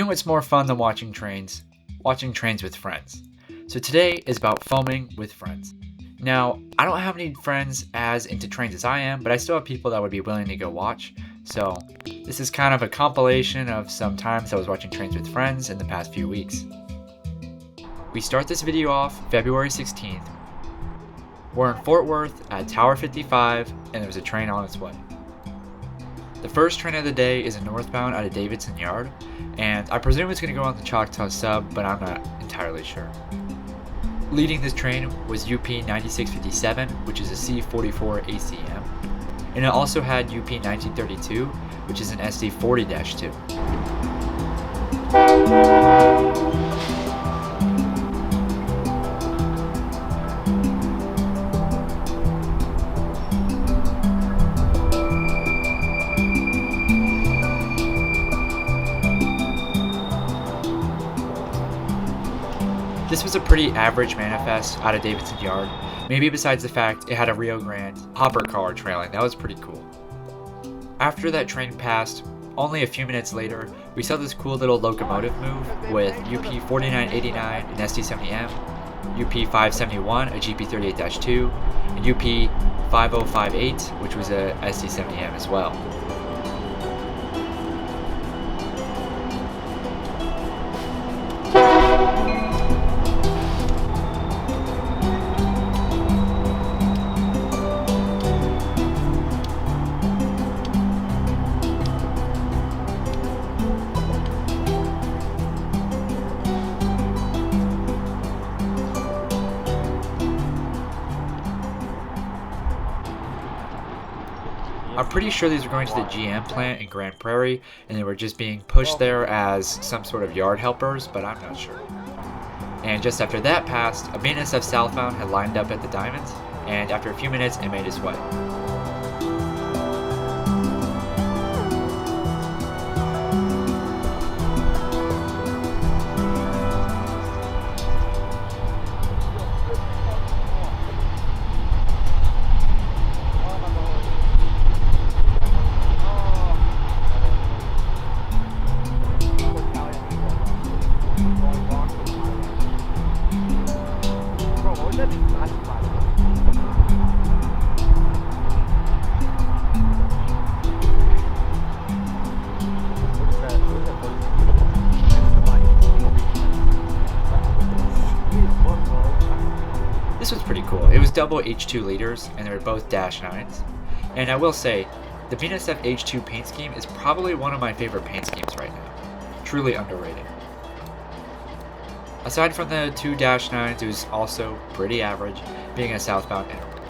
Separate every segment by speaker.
Speaker 1: You know what's more fun than watching trains? Watching trains with friends. So today is about foaming with friends. Now, I don't have any friends as into trains as I am, but I still have people that would be willing to go watch. So this is kind of a compilation of some times I was watching trains with friends in the past few weeks. We start this video off February 16th. We're in Fort Worth at Tower 55 and there's a train on its way. The first train of the day is a northbound out of Davidson Yard, and I presume it's going to go on the Choctaw Sub, but I'm not entirely sure. Leading this train was UP 9657, which is a C44 ACM, and it also had UP 1932, which is an SD40-2. This was a pretty average manifest out of Davidson Yard, maybe besides the fact it had a Rio Grande hopper car trailing. That was pretty cool. After that train passed, only a few minutes later, we saw this cool little locomotive move with UP 4989 an SD70M, UP 571 a GP38-2, and UP 5058, which was a SD70M as well. I'm pretty sure these were going to the GM plant in Grand Prairie, and they were just being pushed there as some sort of yard helpers, but I'm not sure. And just after that passed, a BNSF southbound had lined up at the Diamonds, and after a few minutes it made its way. This was pretty cool. It was double H2 liters, and they were both Dash 9s. And I will say, the BNSF H2 paint scheme is probably one of my favorite paint schemes right now. Truly underrated. Aside from the two Dash 9s, it was also pretty average, being a southbound interval.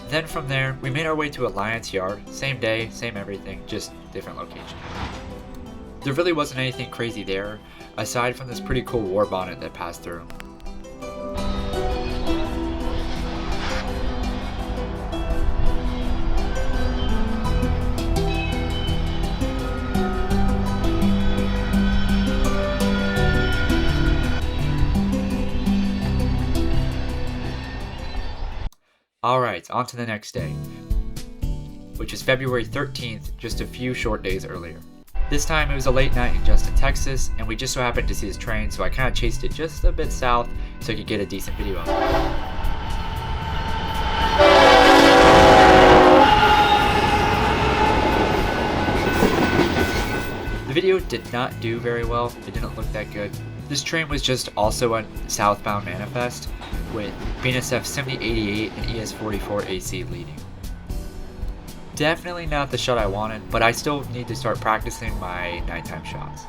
Speaker 1: Then from there, we made our way to Alliance Yard. Same day, same everything, just different location. There really wasn't anything crazy there, aside from this pretty cool war bonnet that passed through. Alright, on to the next day, which is February 13th, just a few short days earlier. This time it was a late night in Justin, Texas, and we just so happened to see this train, so I kind of chased it just a bit south so I could get a decent video of it. The video did not do very well, it didn't look that good. This train was just also a southbound manifest, with BNSF 7088 and ES44 AC leading. Definitely not the shot I wanted, but I still need to start practicing my nighttime shots.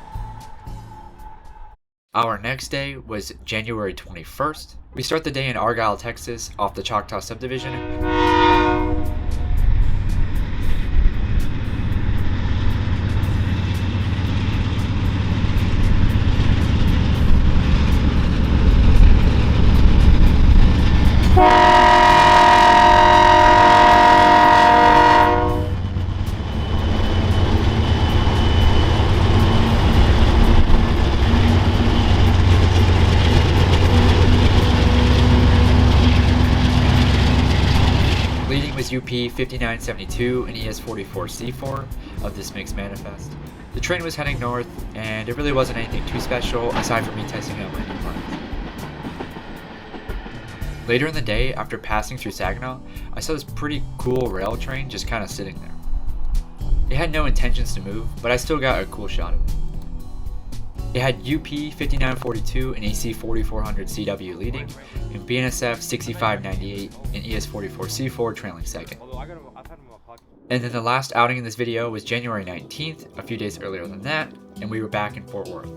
Speaker 1: Our next day was January 21st. We start the day in Argyle, Texas, off the Choctaw Subdivision. Leading was UP 5972 and ES44C4 of this mixed manifest. The train was heading north, and it really wasn't anything too special aside from me testing out my new parts. Later in the day, after passing through Saginaw, I saw this pretty cool rail train just kind of sitting there. It had no intentions to move, but I still got a cool shot of it. It had UP 5942 and AC 4400 CW leading, and BNSF 6598 and ES 44C4 trailing second. And then the last outing in this video was January 19th, a few days earlier than that, and we were back in Fort Worth.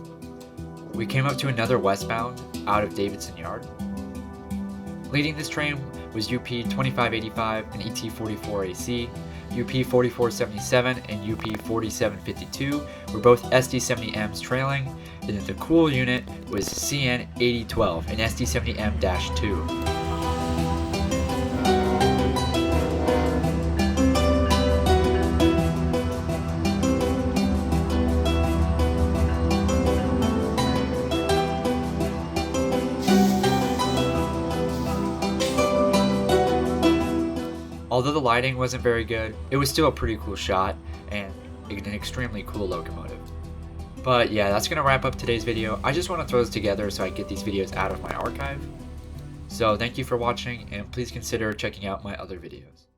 Speaker 1: We came up to another westbound out of Davidson Yard. Leading this train was UP 2585 and ET 44AC, UP 4477 and UP 4752 were both SD70Ms trailing, and then the cool unit was CN 8012 and SD70M-2. Although the lighting wasn't very good, it was still a pretty cool shot and an extremely cool locomotive. But yeah, that's gonna wrap up today's video. I just want to throw this together so I get these videos out of my archive. So thank you for watching, and please consider checking out my other videos.